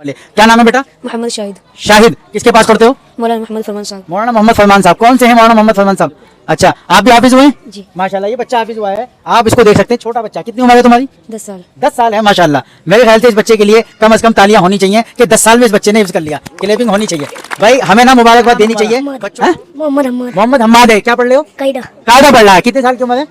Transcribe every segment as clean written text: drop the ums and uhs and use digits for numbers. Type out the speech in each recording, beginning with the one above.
क्या नाम है बेटा? मोहम्मद शाहिद। शाहिद। किसके पास पढ़ते हो? मौलाना मोहम्मद फरमान साहब। मौलाना मोहम्मद फरमान साहब। कौन से हैं मौलाना मोहम्मद फरमान साहब? अच्छा, आप भी हाफिज हुए हैं? जी। माशाल्लाह, ये बच्चा हाफिज हुआ है। आप इसको देख सकते हैं, छोटा बच्चा। कितनी उम्र है तुम्हारी? 10 साल। 10 साल है। माशाल्लाह, मेरे ख्याल से इस बच्चे के लिए कम से कम तालियां होनी चाहिए कि 10 साल में इस बच्चे ने हिफ्ज कर लिया। क्लैपिंग होनी चाहिए भाई, हमें ना मुबारकबाद देनी चाहिए। मोहम्मद हम्माद है। क्या पढ़ रहे हो? कायदा। कायदा पढ़ रहा है। कितने साल की उम्र है?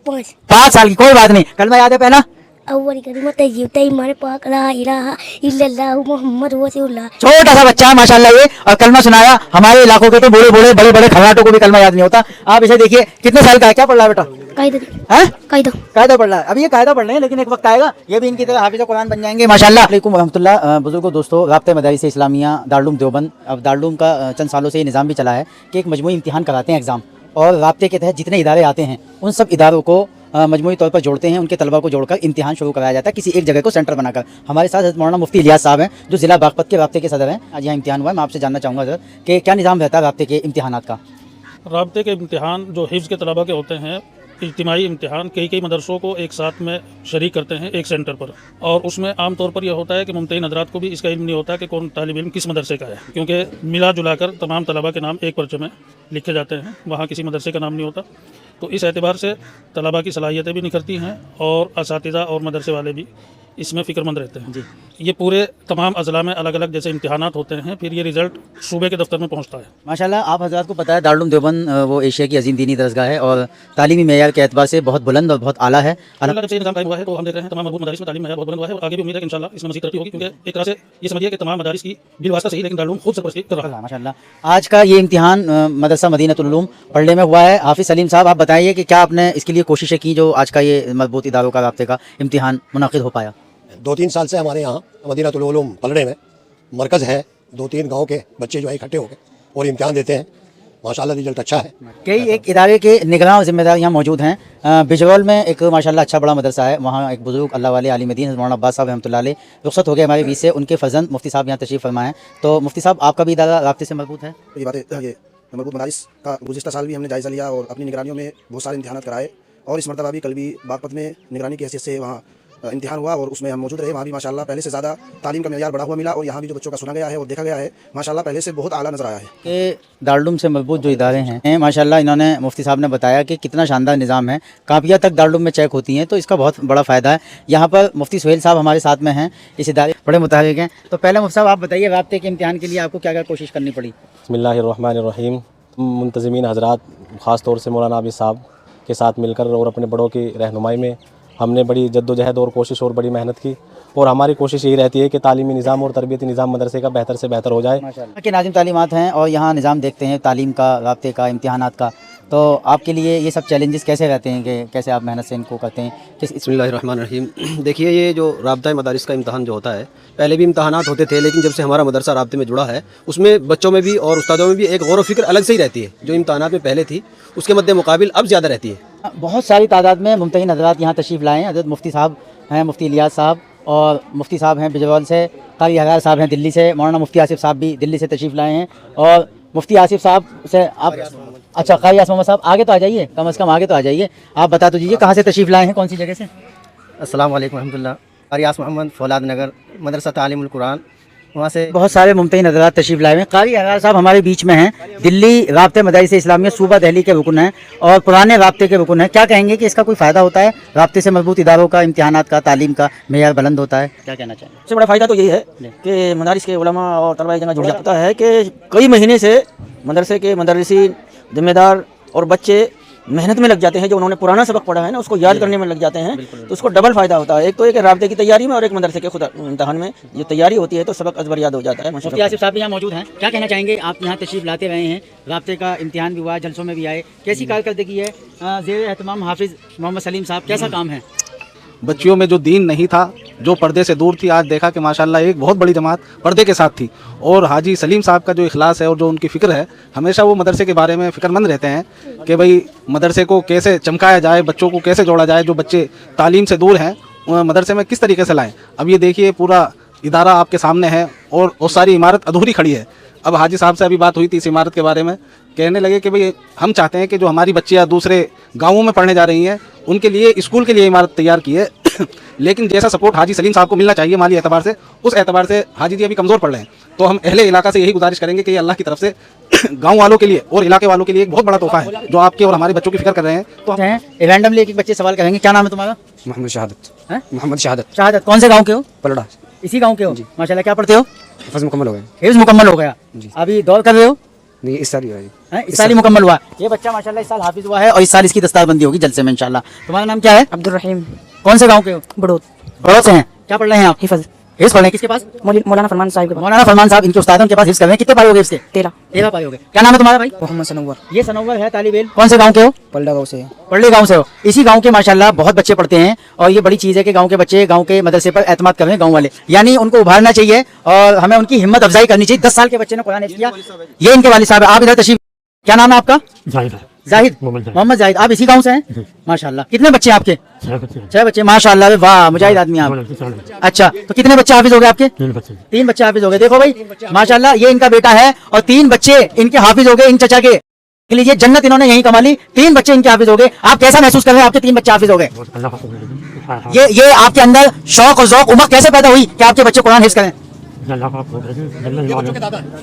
5 साल की। कोई बात नहीं, कलमा याद है पहला? अव्वल कलिमा तय्यब तय्यब पाक ला इलाहा इल्लल्लाहु मुहम्मद रसूलुल्लाह। छोटा सा बच्चा है माशाल्लाह ये, और कलमा सुनाया। हमारे इलाकों के तो बूढ़े बूढ़े बड़े बड़े खर्राटों को भी कलमा याद नहीं होता। आप इसे देखिए, कितने साल का है? क्या पढ़ रहा है बेटा? कायदा। हैं? कायदा। कायदा पढ़ रहा है। अभी ये कायदा पढ़ रहे हैं, लेकिन एक वक्त आएगा ये भी इनकी तरह हाफिज़ कुरान बन जाएंगे माशाल्लाह। अलैकुम रहमतुल्लाह। बुजुर्गों, दोस्तों, राब्ते मदारिस इस्लामिया दारुल देवबंद। अब दारुल का चंद सालों से ये निज़ाम भी चला है कि एक मजमूई इम्तिहान कराते हैं एग्ज़ाम, और राब्ते के तहत जितने इदारे आते हैं उन सब इदारों को मजमूई तौर पर जोड़ते हैं। उनके तलबा को जोड़कर इम्तिहान शुरू कराया जाता है किसी एक जगह को सेंटर बनाकर। हमारे साथ हज़रत मौलाना मुफ्ती इलियास साहब हैं, जो ज़िला बागपत के राब्ते के सदर हैं। आज यहाँ इम्तिहान हुआ है। मैं आपसे जानना चाहूँगा सर कि क्या निज़ाम रहता है राब्ते के इम्तिहानात का? राब्ते के इम्तिहान जो हिफ्ज़ के तलबा के होते हैं, इज्तिमाई इम्तिहान कई मदरसों को एक साथ में शरीक करते हैं एक सेंटर पर, और उसमें आम तौर पर यह होता है कि मुम्तहिन हज़रात को भी इसका इल्म नहीं होता कि कौन तालिब इल्म किस मदरसे का है, क्योंकि मिला जुलाकर तमाम तलबा के नाम एक पर्चे में लिखे जाते हैं, वहाँ किसी मदरसे का नाम नहीं होता। तो इस एतबार से तलबा की सलाहियतें भी निखरती हैं और असातिज़ा और मदरसे वाले भी इसमें फ़िक्रमंद रहते हैं। जी, ये पूरे तमाम अज़ला में अलग अलग जैसे इम्तिहानात होते हैं, फिर ये रिज़ल्ट सूबे के दफ्तर में पहुंचता है। माशाल्लाह, आप हज़रात को पता है दारुल देवबंद वो एशिया की अजीम दीनी दरगाह है और तालीमी मेयार के एतबार से बहुत बुलंद और बहुत आला है। अल्लाह जब से निज़ाम कायम हुआ है तो हम देख रहे हैं तमाम मरबूत मदारिस में तालीम मेयार बहुत बुलंद हुआ है, और आगे भी उम्मीद है कि इंशाअल्लाह इसमें मज़ीद तरक्की होगी, क्योंकि एक तरह से ये समझिए कि तमाम मदारिस की बिलवास्ता सही, लेकिन दारुल खुद सरपरस्ती कर रहा है। माशाल्लाह, आज का ये इम्तिहान मदरसा मदीनतुल उलूम पढ़ने में हुआ है। हाफिज़ सलीम साहब, आप बताइए कि क्या आपने इसके लिए कोशिशें की जो आज का ये मजबूत इदारों का राब्ते का इम्तिहान मुनाकिद हो पाया? 2-3 साल से हमारे यहाँ मदीनतुल उलूम पलड़े में मरकज़ है। 2-3 गाँव के बच्चे जो है इकट्ठे होकर और इम्तिहान देते हैं। माशाल्लाह रिजल्ट अच्छा है। कई एक इदारे के निगरान और जिम्मेदार यहाँ मौजूद हैं। बिजरौल में एक माशाल्लाह अच्छा बड़ा मदरसा है, वहाँ एक बुजुर्ग अल्लाह वाले आलिम दीन मौलाना अब्बास साहब रहमतुल्लाह अलैह रुखसत हो गए हमारे बीच से। उनके फर्जंद मुफ्ती साहब यहाँ तशरीफ़ फरमा है। तो मुफ्ती साहब, आपका भी इदारा राब्ते से मजबूत है? ये बातें ये मरबूत मदारिस का गुज़िश्ता साल भी हमने जायज़ा लिया और अपनी निगरानियों में बहुत सारे इम्तिहानात कराए, और इस मरतबा भी कल भी बागपत में निगरानी की हैसियत से वहाँ इम्तिहान हुआ और उसमें हम मौजूद रहे। वहाँ भी माशाल्लाह पहले से ज़्यादा तालीम का मेयार बढ़ा हुआ मिला, और यहाँ भी जो बच्चों का सुना गया है और देखा गया है माशाल्लाह पहले से बहुत आला नज़र आया है। कि दारुल से मजबूत जो इदारे हैं माशाल्लाह, इन्होंने मुफ्ती साहब ने बताया कि कितना शानदार निज़ाम है। कापियाँ तक दारुल में चेक होती हैं, तो इसका बहुत बड़ा फ़ायदा है। यहाँ पर मुफ्ती सुहेल साहब हमारे साथ में हैं, इस इदारे बड़े मुताबिक हैं। तो पहले मुफ्ती साहब, आप बताइए राब्ते के इम्तिहान के लिए आपको क्या क्या कोशिश करनी पड़ी? बिस्मिल्लाहिर्रहमानिर्रहीम। मुंतज़िमीन हज़रात, ख़ास तौर से मौलाना आबिद साहब के साथ मिलकर और अपने बड़ों की रहनुमाई में हमने बड़ी जद्दोजहद और कोशिश और बड़ी मेहनत की, और हमारी कोशिश यही रहती है कि तालीमी निज़ाम और तरबियती निज़ाम मदरसे का बेहतर से बेहतर हो जाए। माशाल्लाह के नाज़िम तालीमात हैं और यहाँ निज़ाम देखते हैं तालीम का, राब्ते का, इम्तिहानात का। तो आपके लिए ये सब चैलेंजेस कैसे रहते हैं कि कैसे आप मेहनत से इनको करते हैं? बिस्मिल्लाहिर्रहमानिर्रहीम। देखिए, ये जो राब्ता मदारिस का इम्तहान जो होता है, पहले भी इम्तहानात होते थे, लेकिन जब से हमारा मदरसा राब्ते में जुड़ा है उसमें बच्चों में भी और उस्तादों में भी एक गौर व फिक्र अलग से ही रहती है। जो इम्तहानात में पहले थी उसके मद्दे मुकाबिल अब ज़्यादा रहती है। बहुत सारी तादाद में मुमतहिन हज़रात यहाँ तशरीफ़ लाए हैं। हज़रत मुफ्ती साहब हैं, मुफ्ती इलियास साहब, और मुफ्ती साहब हैं बिजरौल से, कारी हज़ार साहब हैं दिल्ली से, मौलाना मुफ्ती आसिफ साहब भी दिल्ली से तशरीफ़ लाए हैं। और मुफ्ती आसिफ साहब से आप, अच्छा, कारी मोहम्मद साहब आगे तो आ जाइए, कम से कम आगे तो आ जाइए। आप बता तो दीजिए कहाँ से तशरीफ़ लाए हैं, कौन सी जगह से? अस्सलाम वालेकुम रहमतुल्लाह। कारी मोहम्मद फौलाद नगर मदरसा तालीमुल कुरान, वहाँ से बहुत सारे मुमतहिन हज़रात तशरीफ़ लाए हैं। कारी हज़ार साहब हमारे बीच में हैं, दिल्ली राब्ते मदारिस इस्लामिया सूबा दिल्ली के रुकन हैं और पुराने राब्ते के रुकन हैं। क्या कहेंगे कि इसका कोई फ़ायदा होता है? राब्ते से मजबूत इदारों का, इम्तिहानात का, तालीम का मेयार बुलंद होता है। क्या कहना चाहिए? सबसे बड़ा फ़ायदा तो यही है कि मदारिस के उलमा और तलबा जगह जुड़ जाता है कि कई महीने से मदरसे के मदरसीन, ज़िम्मेदार और बच्चे मेहनत में लग जाते हैं। जो उन्होंने पुराना सबक पढ़ा है ना, उसको याद करने में लग जाते हैं, तो उसको डबल फ़ायदा होता है। एक तो एक राब्ते की तैयारी में और एक मदरसे के खुद इम्तहान में जो तैयारी होती है तो सबक अजबर याद हो जाता है। मुफ्ती आसिफ साहब भी यहाँ मौजूद हैं। क्या कहना चाहेंगे? आप यहाँ तशरीफ़ लाते रहे हैं, राब्ते का इम्तिहान भी हुआ, जलसों में भी आए, कैसी कारकर्दगी है? ज़ेर एहतमाम हाफिज़ मोहम्मद सलीम साहब, कैसा काम है? बच्चियों में जो दीन नहीं था, जो पर्दे से दूर थी, आज देखा कि माशाल्लाह एक बहुत बड़ी जमात पर्दे के साथ थी। और हाजी सलीम साहब का जो इखलास है और जो उनकी फ़िक्र है, हमेशा वो मदरसे के बारे में फ़िक्रमंद रहते हैं कि भाई मदरसे को कैसे चमकाया जाए, बच्चों को कैसे जोड़ा जाए, जो बच्चे तालीम से दूर हैं मदरसे में किस तरीके से लाएँ। अब ये देखिए, पूरा इदारा आपके सामने है और वो सारी इमारत अधूरी खड़ी है। अब हाजी साहब से अभी बात हुई थी इस इमारत के बारे में, कहने लगे कि भाई हम चाहते हैं कि जो हमारी बच्चियाँ दूसरे गाँवों में पढ़ने जा रही हैं उनके लिए स्कूल के लिए इमारत तैयार की है लेकिन जैसा सपोर्ट हाजी सलीम साहब को मिलना चाहिए माली एतबार से, उस एतबार से हाजी जी अभी कमज़ोर पड़ रहे हैं। तो हम अहले इलाका से यही गुजारिश करेंगे कि ये अल्लाह की तरफ से गांव वालों के लिए और इलाके वालों के लिए एक बहुत बड़ा तोहफा है जो आपके और हमारे बच्चों की फिक्र कर रहे हैं। तो हम रैंडमली एक बच्चे सवाल करेंगे, क्या नाम है तुम्हारा? मोहम्मद शहादत। हैं? मोहम्मद शहादत। शहादत। कौन से गाँव के हो? पलड़ा। इसी गाँव के हो? माशाल्लाह। क्या पढ़ते हो? फर्ज मुकम्मल हो गए। हिफ्ज़ मुकम्मल हो गया। अभी दौड़ कर रहे हो? नहीं, इस साल ही हुआ है। इस साल ही मुकम्मल हुआ। ये बच्चा माशाल्लाह इस साल हाफिज हुआ है और इस साल इसकी दस्तारबंदी होगी जलसे में इंशाल्लाह। तुम्हारा नाम क्या है? अब्दुल रहीम। कौन से गाँव के हो? बड़ौद। बड़ौद से हैं। क्या पढ़ रहे हैं आप? हिफज। हिफ्ज़ पढ़ रहे हैं। किसके पास? मौलाना फरमान साहिब के पास। मौलाना फरमान साहब इनके उस्ताद हैं, उनके पास हिफ्ज़ कर रहे हैं। कितने पाए होगे इससे? 13 पाए होगे। क्या नाम है तुम्हारा भाई? मोहम्मद सनवर। ये सनवर है तालिब इल्म। कौन से गाँव के हो? पलड़ा गाँव से। पल्ले गांव से हो। इसी गांव के माशाल्लाह बहुत बच्चे पढ़ते हैं और ये बड़ी चीज़ है कि गांव के बच्चे गांव के मदरसे पर एतमाद कर रहे हैं गांव वाले, यानी उनको उभारना चाहिए और हमें उनकी हिम्मत अफजाई करनी चाहिए। 10 साल के बच्चे ने कुरान हिफ्ज़ किया। ये इनके वालिद साहब है। आप इधर तशरीफ। क्या नाम है आपका? जाहिद। मोहम्मद जाहिद। आप इसी गांव से हैं? माशाल्लाह। कितने बच्चे हैं आपके? 6 बच्चे। माशाल्लाह, वाह मुजाहिद आदमी आप। अच्छा, तो कितने बच्चे हाफिज हो गए आपके? 3 बच्चे हाफिज हो गए। देखो भाई माशाल्लाह, ये इनका बेटा है और 3 बच्चे इनके हाफिज हो गए। इन चचा के लीजिए जन्नत इन्होंने यही कमा ली। 3 बच्चे इनके हाफिज हो गए। आप कैसा महसूस कर रहे हैं आपके 3 बच्चे हाफिज हो गए? ये आपके अंदर शौक और ज़ौक़ उमंग कैसे पैदा हुई कि आपके बच्चे कुरान हिफ्ज़ करें?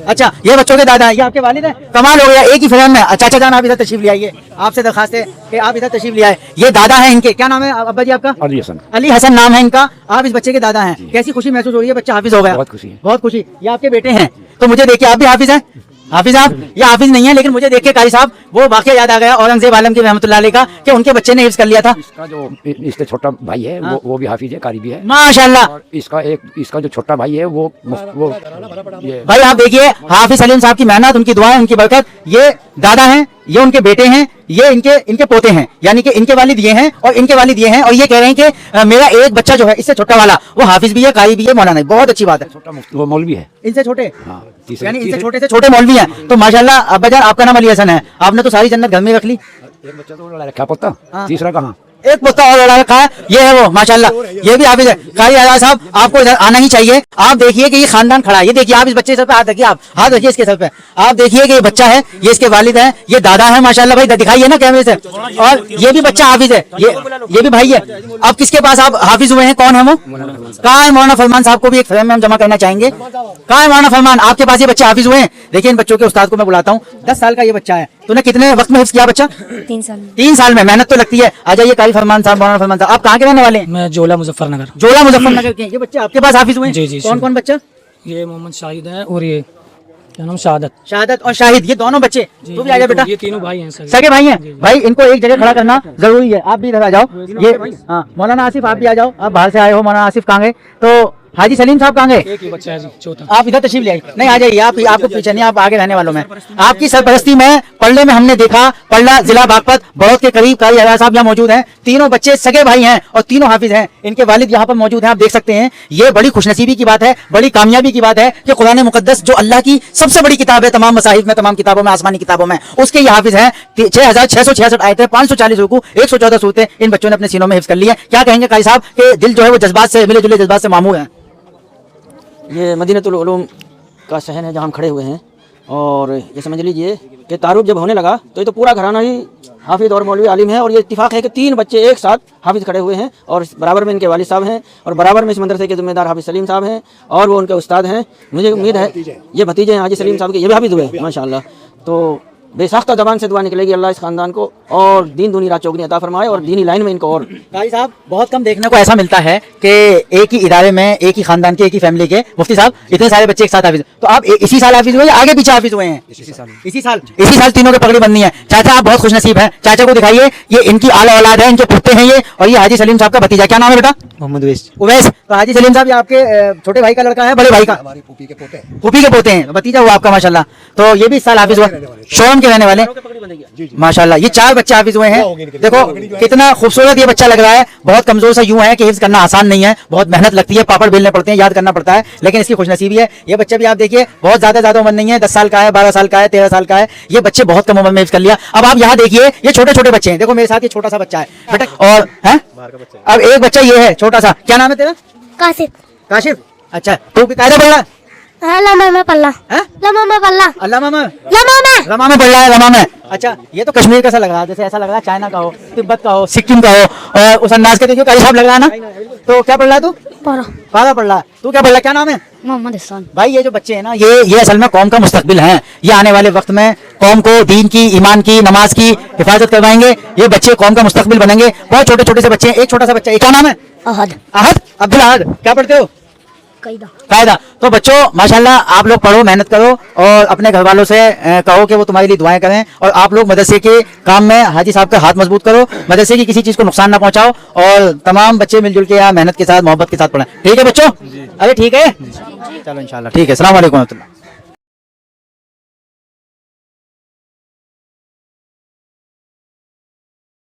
अच्छा, ये बच्चों के दादा हैं, ये आपके वालिद हैं। कमाल हो गया, एक ही फ्रेम में। चाचा जान आप इधर तशरीफ ले आइए, आपसे दरखास्त है कि आप इधर तशरीफ ले आए। ये दादा हैं इनके। क्या नाम है अब्बा जी आपका? अली हसन। अली हसन नाम है इनका। आप इस बच्चे के दादा हैं। कैसी खुशी महसूस हो रही है? बच्चा हाफिज हो गया। बहुत खुशी है। बहुत खुशी। ये आपके बेटे हैं। तो मुझे देखिए, आप भी हाफिज हैं? हाफिज आप? ये हाफिज नहीं है, लेकिन मुझे देख के कारी साहब वो वाकया याद आ गया औरंगजेब आलम की रहमतुल्लाह अलैह का कि उनके बच्चे ने हिफ्ज़ कर लिया था। इसका जो इससे छोटा भाई है वो भी हाफिज है, कारी भी है माशाल्लाह। और इसका जो छोटा भाई है वो ये भाई आप देखिए, हाफिज सलीम साहब की मेहनत, उनकी दुआएं, उनकी बरकत। ये दादा हैं, ये उनके बेटे हैं, ये इनके पोते हैं, यानी कि इनके वालिद ये हैं और इनके वालिद ये हैं। और ये कह रहे हैं कि मेरा एक बच्चा जो है इससे छोटा वाला वो हाफिज भी है, कारी भी है, मौलाना। बहुत अच्छी बात है। छोटा वो मौलवी है इनसे छोटे? हाँ, यानी इनसे छोटे से छोटे मौलवी हैं। तो माशाल्लाह अब्बाजान, आपका नाम अली हसन है। आपने तो सारी जन्नत घर में रख ली। एक बच्चा तो लड़ा रखा पोता, तीसरा कहाँ? एक पोता और लड़ा रखा है। ये है वो माशाल्लाह, ये भी हाफिज है। कारी आजाद साहब, आपको इधर आना ही चाहिए। आप देखिए कि ये खानदान खड़ा है। ये देखिए, आप इस बच्चे के सर पे हाथ रखिए, आप हाथ रखिए इसके सर पे। आप देखिए कि ये बच्चा है, ये इसके वालिद हैं, ये दादा है माशाल्लाह। भाई दिखाइए ना कैमरे से। और ये भी बच्चा हाफिज है, ये भी भाई है। अब किसके पास आप हाफिज हुए हैं? कौन है वो? कहाँ है मौलाना फरमान साहब को भी एक फ्रेम में हम जमा करना चाहेंगे। कहाँ है मौलाना फरमान? आपके पास ये बच्चे हाफिज हुए हैं? देखिए इन बच्चों के उस्ताद को मैं बुलाता हूँ। 10 साल का ये बच्चा है। तूने कितने वक्त में हिफ्ज़ किया बच्चा? 3 साल। 3 साल में। मेहनत तो लगती है। आ जाइए कारी फरमान साहब, मौलाना फरमान साहब, आप कहाँ के रहने वाले हैं? मैं जोला मुजफ्फरनगर। जोला मुजफ्फरनगर के। ये बच्चे आपके पास हाफिज हुए हैं? जी जी। कौन कौन बच्चा? ये मोहम्मद शाहिद है और ये क्या नाम? शहादत। शहादत और शाहिद, ये दोनों बच्चे। तू भी आ जा बेटा। ये तीनों भाई हैं सगे भाई हैं। भाई इनको एक जगह खड़ा करना जरूरी है। आप भी इधर आ जाओ। ये हाँ, मौलाना आसिफ आप भी आ जाओ। आप बाहर से आए हो। मौलाना आसिफ कहाँ गए? तो हाजी सलीम साहब कहाँ गए? एक ही बच्चा है जी, चौथा। आप इधर तशरीफ ले आइए। नहीं, आ जाइए आप, आपको पीछे नहीं, आप आगे रहने वालों में। आपकी सरपरस्ती में पल्ले में हमने देखा, पल्ला जिला बागपत बड़ौद के करीब कारी आजाद साहब यहाँ मौजूद हैं। तीनों बच्चे सगे भाई हैं और तीनों हाफिज हैं। इनके वालिद यहाँ पर मौजूद हैं, आप देख सकते हैं। ये बड़ी खुशनसीबी की बात है, बड़ी कामयाबी की बात है कि कुरान मुकद्दस जो अल्लाह की सबसे बड़ी किताब है तमाम मसाहिफ में, तमाम किताबों में, आसमानी किताबों में, उसके ये हाफिज हैं। 6666 आयतें, 540 रुकू, 114 सूरतें इन बच्चों ने अपने सीनों में हिफ्ज़ कर ली है। क्या कहेंगे कारी साहब कि दिल जो है वो जज्बात से, मिले जुले जज्बात से मामूर है? ये मदीनतुल उलूम का शहर है जहाँ हम खड़े हुए हैं और ये समझ लीजिए कि तारुफ जब होने लगा तो ये तो पूरा घराना ही हाफिज और मौलवी आलिम है। और ये इत्तिफाक है कि 3 बच्चे एक साथ हाफिज खड़े हुए हैं और बराबर में इनके वालिद साहब हैं और बराबर में इस मदरसे के ज़िम्मेदार हाफिज सलीम साहब हैं और वो उनके उस्ताद हैं। मुझे उम्मीद है ये भतीजे हैं हाजी सलीम साहब के, ये भी हाफिज हुए माशाल्लाह। तो बेसाख्ता ज़बान से दुआ निकलेगी अल्लाह इस खानदान को और दीन दुनी रात चौगनी अता फरमाए और दीनी लाइन में इनको। और कारी साहब, बहुत कम देखने को ऐसा मिलता है कि एक ही इदारे में, एक ही खानदान के, एक ही फैमिली के मुफ्ती साहब इतने सारे बच्चे एक साथ हाफिज। तो आप इसी साल हाफिज हुए या आगे पीछे हाफिज हुए हैं? इसी साल तीनों के पगड़ी बंदी है। चाचा आप बहुत खुशनसीब हैं। चाचा को दिखाइए, ये इनकी आला औलाद है, इनके पुत्ते हैं ये, और ये हाजी सलीम साहब का भतीजा। क्या नाम है बेटा? मोहम्मद उवैस। तो हाजी सलीम साहब ये आपके छोटे भाई का लड़का है, बड़े भाई का? फूफी के पोते हैं, भतीजा हुआ आपका माशाल्लाह। तो ये भी इस साल हाफिज हुआ, शोरम के रहने वाले माशाल्लाह। ये 4 बच्चे हाफिज हुए हैं। देखो कितना खूबसूरत ये बच्चा लग रहा है। बहुत कमजोर सा यूं है कि हिफ्ज करना आसान नहीं है, बहुत मेहनत लगती है, पापड़ बेलने पड़ते हैं, याद करना पड़ता है, लेकिन इसकी खुशनसीबी है। ये बच्चे भी आप देखिए, बहुत ज्यादा उम्र नहीं है, 10 साल का है, 12 साल का है, 13 साल का है। ये बच्चे बहुत कम उम्र में हिफ्ज कर लिया। अब आप यहाँ देखिए, ये छोटे छोटे बच्चे हैं। देखो मेरे साथ ये छोटा सा बच्चा है बेटा, और है अब एक बच्चा ये है छोटा सा। क्या नाम है तेरा? कासिफ। काशिफ। अच्छा, तू कायदा पढ़ रहा है? लमा में पल्ला। लमा में पल्ला। रमा में लमा पढ़ रहा है, रमा में। अच्छा, ये तो कश्मीर का सा लग रहा है, जैसे ऐसा लग रहा है चाइना का हो, तिब्बत का हो, सिक्किम का हो, और उस अंदाज के देखिए कारी साहब लग रहा है ना। तो क्या पढ़ रहा है तू? पढ़ा बारह पढ़ रहा है। तू क्या पढ़ रहा है? क्या नाम है? मोहम्मद हसन। भाई ये जो बच्चे हैं ना, ये असल में कौम का मुस्तकबिल हैं। ये आने वाले वक्त में कौम को दीन की, ईमान की, नमाज की हिफाजत करवाएंगे। ये बच्चे कौम का मुस्तकबिल बनेंगे। बहुत छोटे छोटे से बच्चे हैं। एक छोटा सा बच्चा, क्या नाम है? अहद। अहद, अब्दुल अहद। क्या पढ़ते हो? कायदा। कायदा। तो बच्चों माशाल्लाह आप लोग पढ़ो, मेहनत करो और अपने घर वालों से कहो कि वो तुम्हारे लिए दुआएं करें। और आप लोग मदरसे के काम में हाजी साहब का हाथ मजबूत करो, मदरसे की किसी चीज को नुकसान ना पहुंचाओ और तमाम बच्चे मिलजुल के यहाँ मेहनत के साथ, मोहब्बत के साथ पढ़ें। ठीक है बच्चों? अरे ठीक है, चलो इंशाल्लाह ठीक है। अस्सलाम वालेकुम।